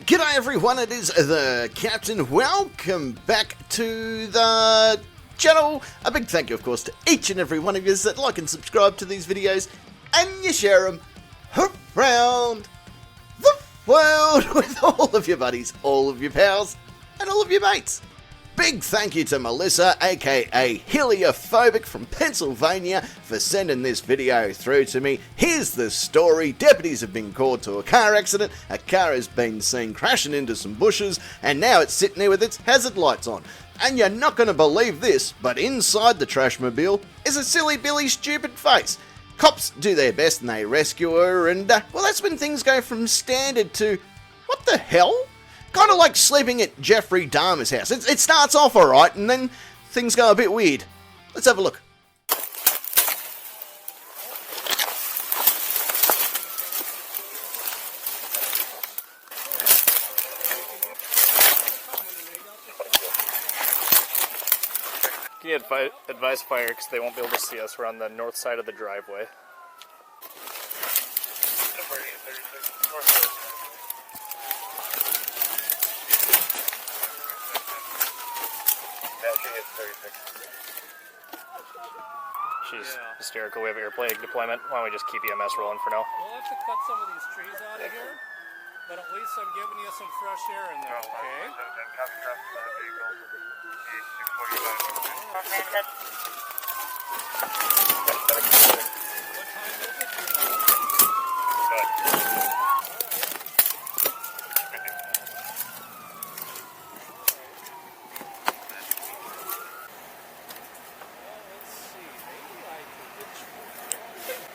G'day everyone, it is the Captain. Welcome back to the channel. A big thank you, of course, to each and every one of you that like and subscribe to these videos and you share them around the world with all of your buddies, all of your pals, and all of your mates. Big thank you to Melissa, aka Heliophobic from Pennsylvania, for sending this video through to me. Here's the story. Deputies have been called to a car accident. A car has been seen crashing into some bushes, and now it's sitting there with its hazard lights on. And you're not going to believe this, but inside the trashmobile is a silly Billy stupid face. Cops do their best and they rescue her, and well, that's when things go from standard to, what the hell? Kind of like sleeping at Jeffrey Dahmer's house. It starts off alright, and then things go a bit weird. Let's have a look. Can you advise fire because they won't be able to see us? We're on the north side of the driveway. She's hysterical. We have air plague deployment. Why don't we just keep EMS rolling for now? We'll have to cut some of these trees out of here, but at least I'm giving you some fresh air in there, okay?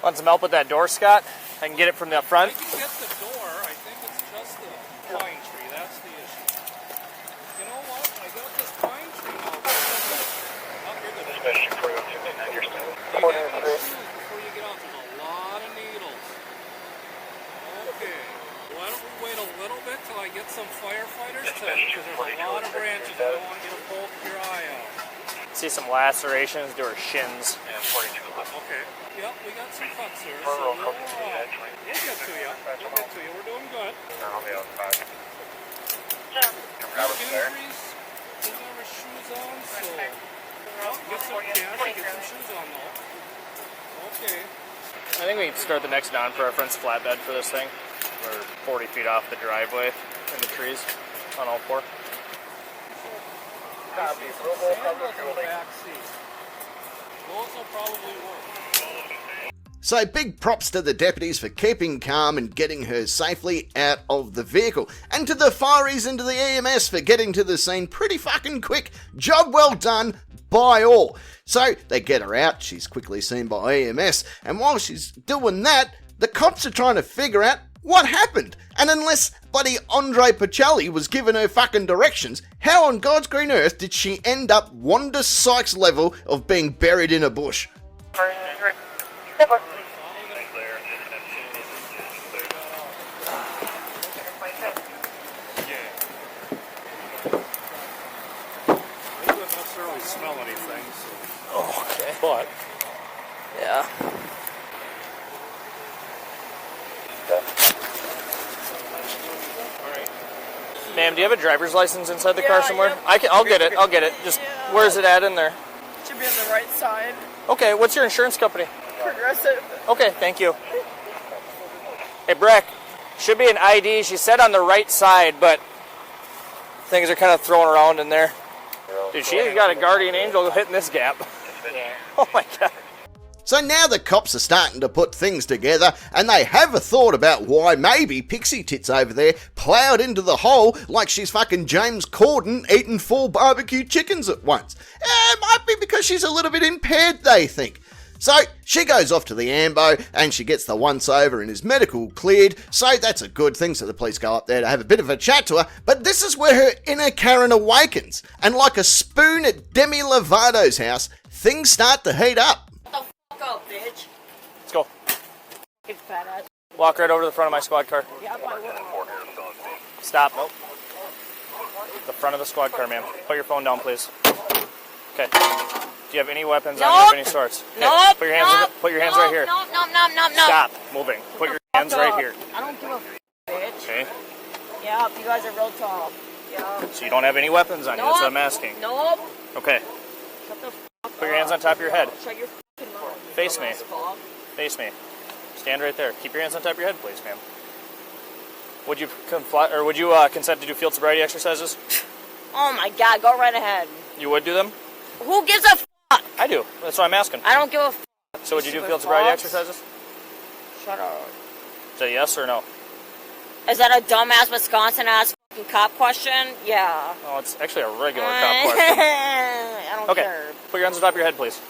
Want some help with that door, Scott? I can get it from the front. I can get the door. I think it's just the pine tree. That's the issue. You know what? I got this pine tree now. Oh, you're good. You got any shoes before you get out. There's a lot of needles. Okay. Why don't we wait a little bit till I get some firefighters to, because there's a lot of branches. I don't want you to poke your eye out. See some lacerations to her shins. Okay. Yep, we got some cuts here. So we'll get to you. We'll get to you. We're doing good. I'll be outside. No injuries. Doesn't have her shoes on, so get some cash and get some shoes on though. Okay. I think we can start the next non-preference flatbed for this thing. We're 40 feet off the driveway in the trees on all four. Copy. Sandals in the back seat. Those will probably work. So big props to the deputies for keeping calm and getting her safely out of the vehicle. And to the fireys and to the EMS for getting to the scene pretty fucking quick. Job well done by all. So they get her out, she's quickly seen by EMS, and while she's doing that, the cops are trying to figure out what happened. And unless bloody Andre Pacelli was giving her fucking directions, how on God's green earth did she end up Wanda Sykes level of being buried in a bush? Smell anything, so. Oh, okay. But, yeah. Alright. Ma'am, do you have a driver's license inside the car somewhere? Yep. I'll get it. I'll get it. Just, where's it at in there? Should be on the right side. Okay, what's your insurance company? Progressive. Okay, thank you. Hey, Breck, should be an ID. She said on the right side, but things are kind of thrown around in there. Dude, she's got a guardian angel hitting this gap. Oh my god. So now the cops are starting to put things together, and they have a thought about why maybe Pixie Tits over there ploughed into the hole like she's fucking James Corden eating 4 barbecue chickens at once. It might be because she's a little bit impaired, they think. So she goes off to the ambo and she gets the once over and is medical cleared, so that's a good thing. So the police go up there to have a bit of a chat to her, but this is where her inner Karen awakens, and like a spoon at Demi Lovato's house, things start to heat up. Get the fuck up, bitch. Let's go. Get fat ass. Walk right over to the front of my squad car. Yeah, Stop. Nope. The front of the squad car, ma'am. Put your phone down, please. Okay. Do you have any weapons on you of any sorts? Okay. Nope. Put your hands right here. No. Stop moving. Put your hands right here. I don't give a bitch. Okay. Yep, you guys are real tough. Yep. So you don't have any weapons on you, that's what I'm asking. Nope. Okay. Shut the fuck Put your hands on top of your head. Shut your fucking mouth. Face me. Fuck. Face me. Stand right there. Keep your hands on top of your head, please, ma'am. Would you consent to do field sobriety exercises? Oh my god, go right ahead. You would do them? Who gives a fuck? I do. That's what I'm asking. I don't give a fuck. So would you do Stupid field sobriety fucks. exercises? Shut up. Is that a yes or no? Is that a dumbass Wisconsin ass fucking cop question? Yeah. Oh, it's actually a regular cop question. I don't Okay. care. Put your hands on top of your head, please.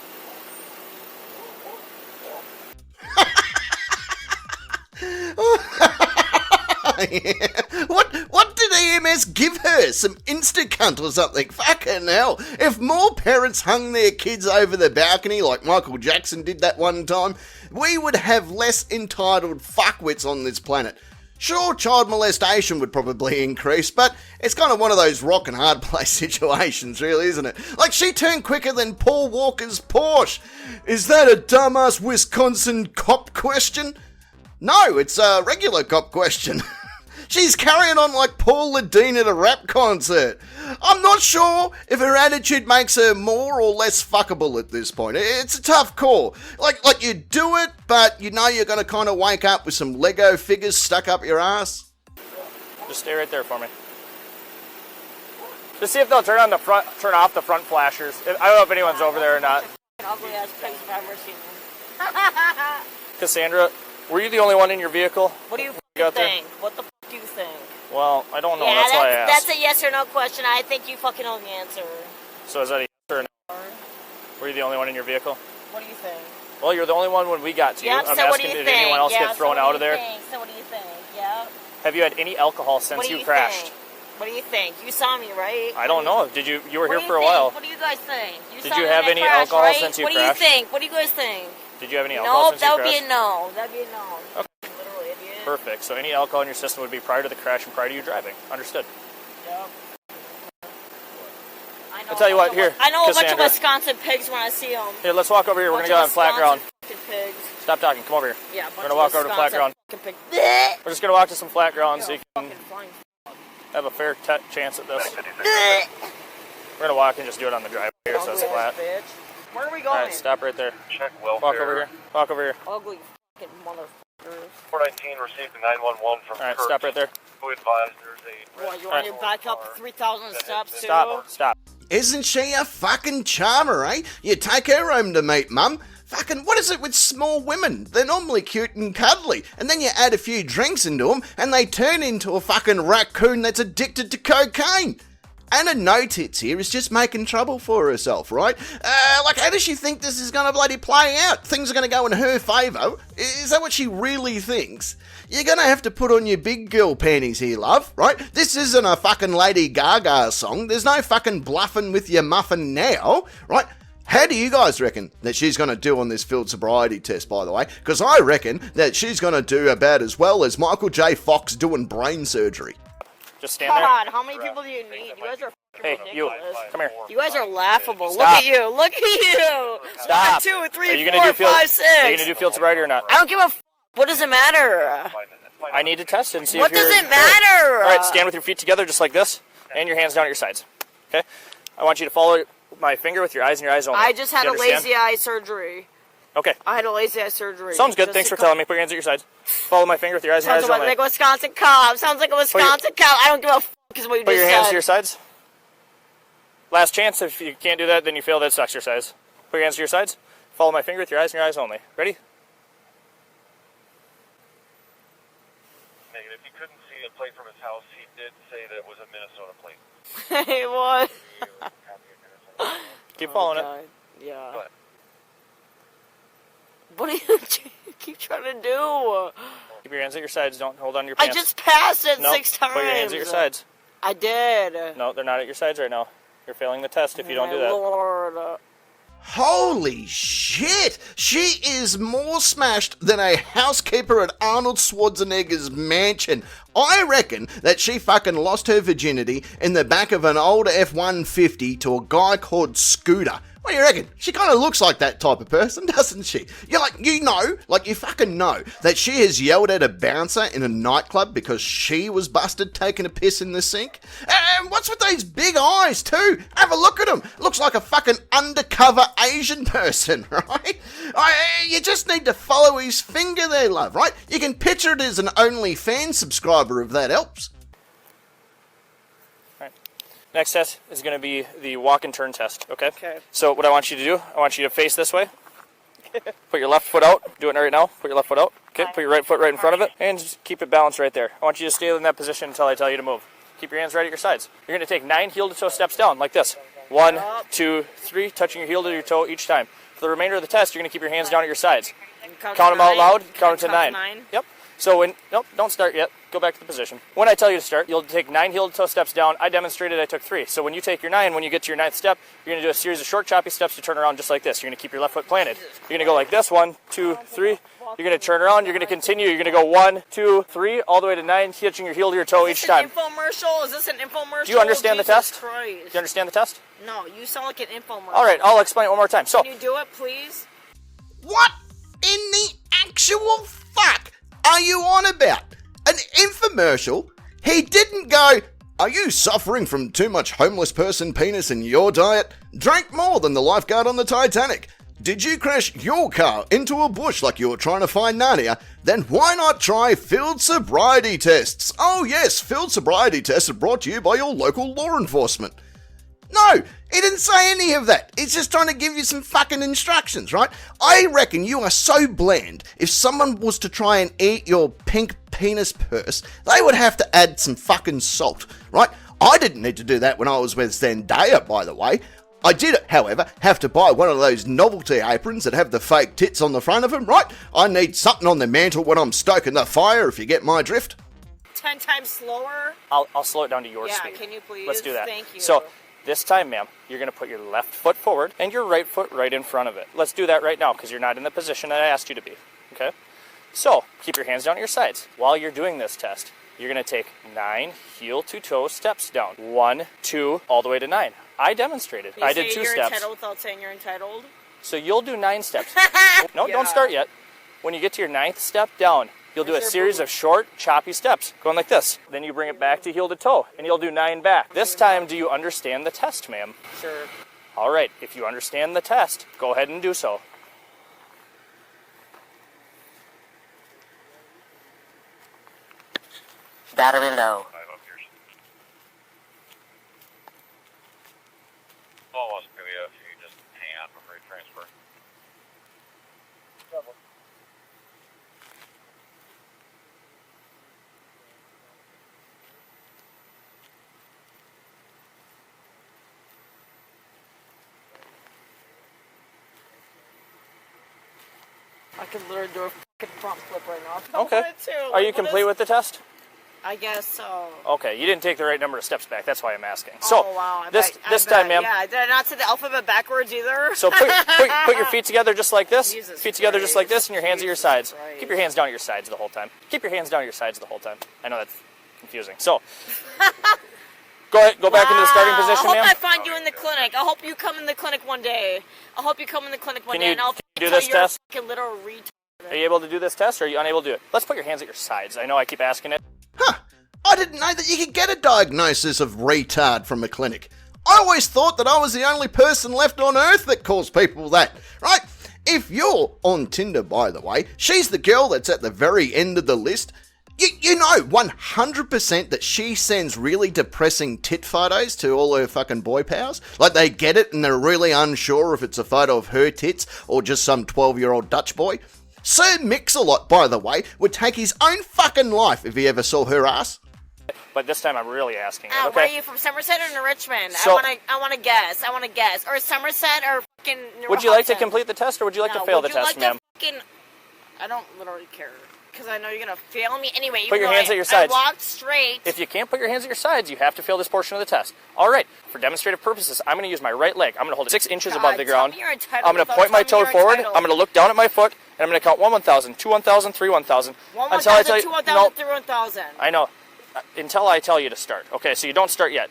What did EMS give her? Some Instacunt or something? Fucking hell. If more parents hung their kids over the balcony like Michael Jackson did that one time, we would have less entitled fuckwits on this planet. Sure, child molestation would probably increase, but it's kind of one of those rock and hard place situations, really, isn't it? Like, she turned quicker than Paul Walker's Porsche. Is that a dumbass Wisconsin cop question? No, it's a regular cop question. She's carrying on like Paul Ledeen at a rap concert. I'm not sure if her attitude makes her more or less fuckable at this point. It's a tough call. Like you do it, but you know you're going to kind of wake up with some Lego figures stuck up your ass. Just stay right there for me. Just see if they'll turn off the front flashers. I don't know if anyone's over there or not. Ugly ass pigs if I've ever seen them. Cassandra, were you the only one in your vehicle? What do you Got there? think? What the do you think? Well, I don't know. Yeah, that's why I asked. that's a yes or no question. I think you fucking know the answer. So is that a yes or no? Were you the only one in your vehicle? What do you think? Well, you're the only one when we got to you. Yep, I'm so what do asking, you did anyone else get thrown out of there? So what do you think? Yep. Have you had any alcohol What since do you crashed? think? What do you think? You saw me, right? I don't know. Did you? You were What here do for a think? while. What do you guys think? Did saw you me have when I any crashed, alcohol right? since you What crashed? do you think? What do you guys think? Did you have any alcohol Nope, since that you would crashed? be a no. That'd be a no. Okay. Literally, idiot. Perfect. So any alcohol in your system would be prior to the crash and prior to you driving. Understood. Yep. I'll tell you what, here, I know a bunch of Cassandra. Wisconsin pigs when I see them. Here, let's walk over here. We're going to go on flat ground. Pigs. Stop talking. Come over here. Yeah, We're going to walk over to flat ground. Pigs. We're just going to walk to some flat ground so you can Fucking flying. have a fair chance at this. We're going to walk and just do it on the driveway here so it's flat. Bitch. Where are we going? All right, stop right there. Check welfare. Walk over here. Walk over here. Ugly fucking motherfuckers. 419 received a 911 from All right, Kurt, stop right there. who advised there's a... What, you want to back up 3,000 steps too? Stop. Stop. Isn't she a fucking charmer, eh? You take her home to meet mum. Fucking, what is it with small women? They're normally cute and cuddly, and then you add a few drinks into them, and they turn into a fucking raccoon that's addicted to cocaine. Anna No Tits here is just making trouble for herself, right? Like, how does she think this is gonna bloody play out? Things are gonna go in her favour? Is that what she really thinks? You're gonna have to put on your big girl panties here, love, right? This isn't a fucking Lady Gaga song. There's no fucking bluffing with your muffin now, right? How do you guys reckon that she's going to do on this field sobriety test, by the way? Because I reckon that she's going to do about as well as Michael J. Fox doing brain surgery. Just stand there. God, how many people do you need? You guys are Hey, fucking you. ridiculous. Come here. You guys are laughable. Look Stop. at you. Look at you. Stop. 1, 2, 3, Are you 4, gonna do field? 5, Are you 6. going to do field sobriety or not? I don't give a f. What does it matter? I need to test it and see What if you're... does it matter? All right, stand with your feet together just like this, and your hands down at your sides. Okay? I want you to follow my finger with your eyes and your eyes only. I just had Do a you understand? lazy eye surgery. Okay. I had a lazy eye surgery. Sounds good. Just Thanks to for telling me. Put your hands at your sides. Follow my finger with your eyes and your Sounds eyes only. like a Wisconsin cop. Sounds like a Wisconsin cop. I don't give a f. Is what you Put just your hands said. to your sides. Last chance. If you can't do that, then you fail that exercise. Put your hands to your sides. Follow my finger with your eyes and your eyes only. Ready? Negative. He couldn't see a plate from his house. He did say that it was a Minnesota plate. Hey, what? Keep following it. God. Yeah. But What do you keep trying to do? Keep your hands at your sides. Don't hold on to your I pants. just passed it Nope. 6 times. Put your hands at your sides. I did. No, they're not at your sides right now. You're failing the test if you don't do My that. Lord. Holy shit! She is more smashed than a housekeeper at Arnold Schwarzenegger's mansion. I reckon that she fucking lost her virginity in the back of an old F-150 to a guy called Scooter. What do you reckon? She kind of looks like that type of person, doesn't she? You're like, you fucking know that she has yelled at a bouncer in a nightclub because she was busted taking a piss in the sink. And what's with these big eyes too? Have a look at them. Looks like a fucking undercover Asian person, right? You just need to follow his finger there, love, right? You can picture it as an OnlyFans subscriber if that helps. Next test is going to be the walk and turn test, okay? Okay. So what I want you to do, I want you to face this way. Put your left foot out. Do it right now. Put your left foot out. Okay, put your right foot right in front of it. And just keep it balanced right there. I want you to stay in that position until I tell you to move. Keep your hands right at your sides. You're going to take 9 heel-to-toe steps down, like this. 1, 2, 3, touching your heel to your toe each time. For the remainder of the test, you're going to keep your hands down at your sides. Count them out loud. Count to count 9. Yep. So nope, don't start yet. Go back to the position. When I tell you to start, you'll take 9 heel-to-toe steps down. I demonstrated I took 3. So when you take your 9, when you get to your 9th step, you're going to do a series of short, choppy steps to turn around just like this. You're going to keep your left foot planted. You're going to go like this. 1, 2, 3. You're going to turn around. You're going to continue. You're going to go 1, 2, 3, all the way to 9, hitching your heel to your toe each time. Is this an infomercial? Is this an infomercial? Do you understand the test? Christ. Do you understand the test? No, you sound like an infomercial. All right, I'll explain it one more time. So, Can you do it, please? What in the actual fuck are you on about? An infomercial? He didn't go, are you suffering from too much homeless person penis in your diet? Drank more than the lifeguard on the Titanic? Did you crash your car into a bush like you were trying to find Narnia? Then why not try field sobriety tests? Oh yes, field sobriety tests are brought to you by your local law enforcement. No, he didn't say any of that. He's just trying to give you some fucking instructions, right? I reckon you are so bland, if someone was to try and eat your pink penis purse, they would have to add some fucking salt, right? I didn't need to do that when I was with Zendaya, by the way. I did, however, have to buy one of those novelty aprons that have the fake tits on the front of them, right? I need something on the mantle when I'm stoking the fire, if you get my drift. 10 times slower? I'll slow it down to your speed. Yeah, can you please? Let's do that. Thank you. So, this time, ma'am, you're going to put your left foot forward and your right foot right in front of it. Let's do that right now because you're not in the position that I asked you to be, okay? So, keep your hands down at your sides. While you're doing this test, you're going to take 9 heel-to-toe steps down. 1, 2, all the way to 9. I demonstrated. I did 2 you're steps. Entitled without saying you're entitled? So you'll do 9 steps. No, Yeah. Don't start yet. When you get to your 9th step down, you'll do a series of short, choppy steps, going like this. Then you bring it back to heel to toe, and you'll do 9 back. This time, do you understand the test, ma'am? Sure. All right, if you understand the test, go ahead and do so. Battery low. 5 up here. Almost maybe if you just hang on before you transfer. I could literally do a fucking front flip right now. if I Okay. wanted to. Are you What complete is- with the test? I guess so. Okay, you didn't take the right number of steps back. That's why I'm asking. So, oh, wow. this bet. time, ma'am. Yeah, did I not say the alphabet backwards either? So put your feet together just like this. Jesus Feet together just like this, and your hands at your Jesus sides. Christ. Keep your hands down at your sides the whole time. Keep your hands down at your sides the whole time. I know that's confusing. So, go ahead, go back into the starting position, I hope ma'am. I find you in the clinic. I hope you come in the clinic one day. I hope you come in the clinic one Can day, you and I'll do tell this you're test? a fucking little retard. Are you able to do this test, or are you unable to do it? Let's put your hands at your sides. I know I keep asking it. Huh. I didn't know that you could get a diagnosis of retard from a clinic. I always thought that I was the only person left on earth that calls people that, right? If you're on Tinder, by the way, she's the girl that's at the very end of the list. You know 100% that she sends really depressing tit photos to all her fucking boy pals. Like they get it and they're really unsure if it's a photo of her tits or just some 12-year-old Dutch boy. Sir Mix-a-Lot, by the way, would take his own fucking life if he ever saw her ass. But this time I'm really asking it, Where are okay? you from, Somerset or New Richmond? So- I want to guess. Or Somerset or fucking New Would you like to Hudson. complete the test, or would you like No, to fail the would you test, like ma'am? to fucking... I don't literally care. Because I know you're going to fail me anyway. Put your hands at your sides. I walked straight. If you can't put your hands at your sides, you have to fail this portion of the test. All right, for demonstrative purposes, I'm going to use my right leg. I'm going to hold it 6 inches above the tell ground. me you're entitled I'm going to without point my telling toe me you're forward. entitled. I'm going to look down at my foot, and I'm going to count 1, 1,000, 2, 1,000, 3, 1,000. 1, until I tell 1,000, you. 2, 1,000, No, 3, 1,000. I know. Until I tell you to start. Okay, so you don't start yet.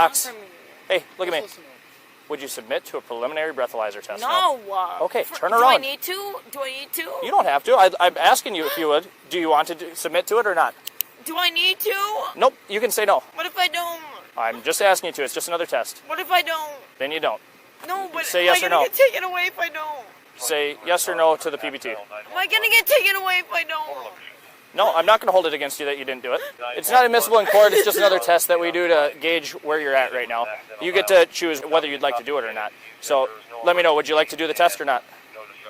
box. from me. Hey, look at me. Listen to him. Would you submit to a preliminary breathalyzer test? No. Okay, turn Do I around. need to? Do I need to? You don't have to. I'm asking you if you would. Do you want to submit to it or not? Do I need to? Nope, you can say no. What if I don't? I'm just asking you to. It's just another test. What if I don't? Then you don't. No, but Say am yes I or gonna no. get taken away if I don't? Say yes or no to the PBT. Am I gonna get taken away if I don't? No, I'm not going to hold it against you that you didn't do it. It's not admissible in court. It's just another test that we do to gauge where you're at right now. You get to choose whether you'd like to do it or not. So let me know. Would you like to do the test or not?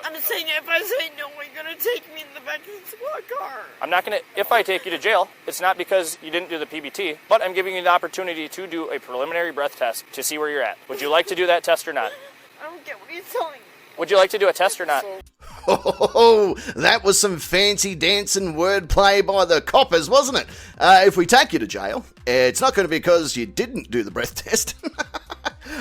I'm saying if I say no, you're gonna take me in the back of the squad car. I'm not going to, if I take you to jail, it's not because you didn't do the PBT, but I'm giving you the opportunity to do a preliminary breath test to see where you're at. Would you like to do that test or not? I don't get what he's telling me. Would you like to do a test or not? Oh, that was some fancy dancing wordplay by the coppers, wasn't it? If we take you to jail, it's not going to be because you didn't do the breath test.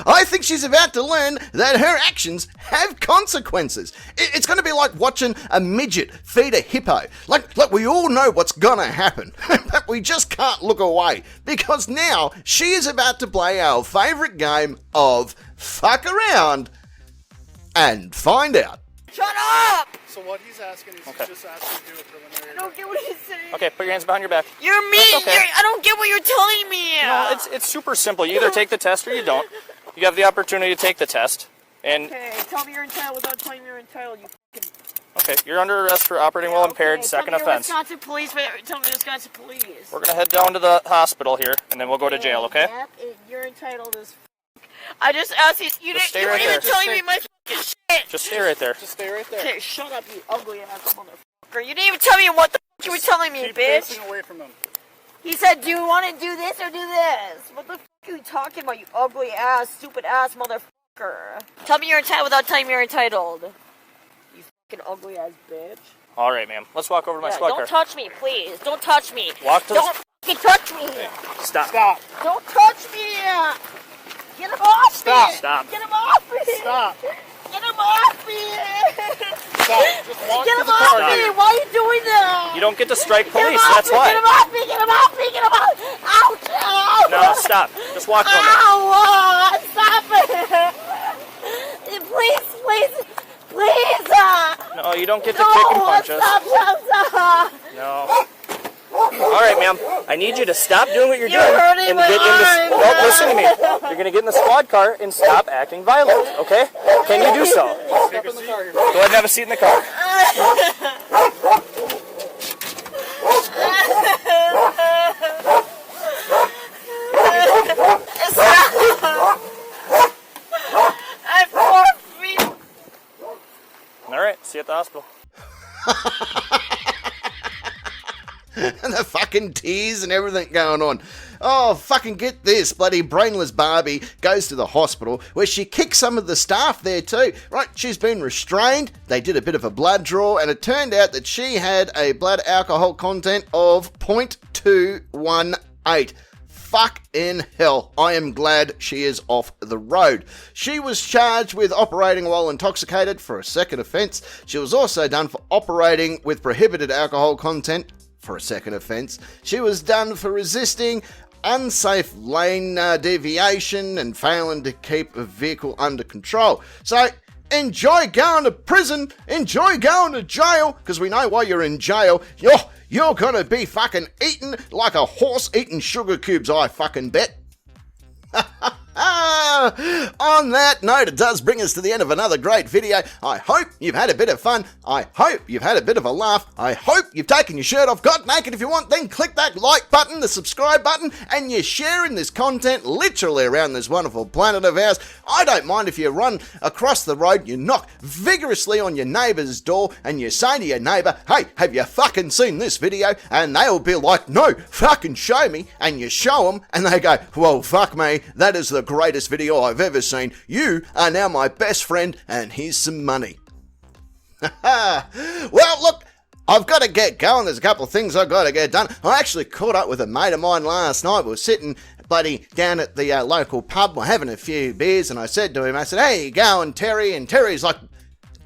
I think she's about to learn that her actions have consequences. It's going to be like watching a midget feed a hippo. Like we all know what's going to happen, but we just can't look away because now she is about to play our favourite game of fuck around and find out. Shut up! So what he's asking is he's just asking to do a preliminary. I don't get what he's saying. Okay, put your hands behind your back. You're mean. That's okay. I don't get what you're telling me. No, it's super simple. You either take the test or you don't. You have the opportunity to take the test. And Okay, tell me you're entitled without telling me you're entitled. You fucking. okay, you're under arrest for operating while impaired, second tell me offense. Wisconsin police. Tell me Wisconsin police. We're gonna head down to the hospital here, and then we'll go to jail. Okay? Yep, you're entitled as. I just asked you. You Just stay didn't. right You weren't there. even telling me my fucking shit. Just stay right there. Just stay right there. Okay, shut up, you ugly ass motherfucker. You didn't even tell me what the fuck you were telling me, Keep bitch. facing away from him. He said, do you want to do this or do this? What the fuck are you talking about, you ugly ass, stupid ass motherfucker? Tell me you're entitled without telling me you're entitled. You fucking ugly ass bitch. All right, ma'am. Let's walk over to my squad car. Don't touch me, please. Don't touch me. Walk to Don't fucking touch me. Stop. Stop. Don't touch me. Get him off Stop. me. Stop. Get him off me. Stop. Get him off me. Stop. Just walk Get to him the off car. me. Why are you doing that? You don't get to strike Get him police. off That's me. Get him why. off me. Get him off me. Get him off. Ouch. Ow. No, stop. Just walk over. Ow. Stop it. Please, please, please. No, you don't get to No, kick and punch us. stop. No. All right, ma'am. I need you to stop doing what you're You're doing hurting and my get in this. arm. No, listen to me. You're gonna get in the squad car and stop acting violent. Okay? Can you do so? Step in the car here. Go ahead and have a seat in the car. I'm 4 feet. All right. See you at the hospital. And the fucking tears and everything going on. Oh, fucking get this. Bloody brainless Barbie goes to the hospital where she kicks some of the staff there too. Right, she's been restrained. They did a bit of a blood draw and it turned out that she had a blood alcohol content of 0.218. fucking hell, I am glad she is off the road. She was charged with operating while intoxicated for a second offence. She was also done for operating with prohibited alcohol content for a second offence. She was done for resisting unsafe lane deviation and failing to keep a vehicle under control. So, enjoy going to prison, enjoy going to jail, because we know while you're in jail, you're gonna be fucking eaten like a horse eating sugar cubes, I fucking bet. On that note, it does bring us to the end of another great video. I hope you've had a bit of fun. I hope you've had a bit of a laugh. I hope you've taken your shirt off, got naked if you want, then click that like button, the subscribe button, and you're sharing this content literally around this wonderful planet of ours. I don't mind if you run across the road, you knock vigorously on your neighbour's door, and you say to your neighbour, hey, have you fucking seen this video? And they'll be like, no, fucking show me. And you show them, and they go, well, fuck me, that is the greatest video I've ever seen. You are now my best friend, and here's some money. Well, look, I've got to get going. There's a couple of things I've got to get done. I actually caught up with a mate of mine last night. We were sitting bloody down at the local pub. We're having a few beers, and I said to him, I said, hey, you going, Terry? And Terry's like,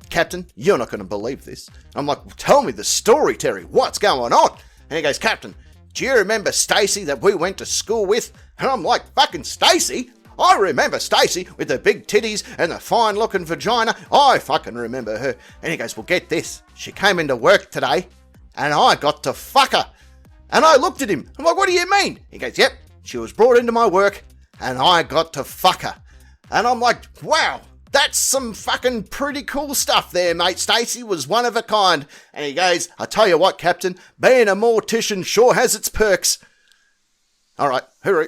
Captain, you're not going to believe this. I'm like, tell me the story, Terry. What's going on? And he goes, Captain, do you remember Stacey that we went to school with? And I'm like, fucking Stacey? I remember Stacey with the big titties and the fine-looking vagina. I fucking remember her. And he goes, well, get this. She came into work today, and I got to fuck her. And I looked at him. I'm like, what do you mean? He goes, yep, she was brought into my work, and I got to fuck her. And I'm like, wow, that's some fucking pretty cool stuff there, mate. Stacey was one of a kind. And he goes, I tell you what, Captain, being a mortician sure has its perks. All right, hooroo.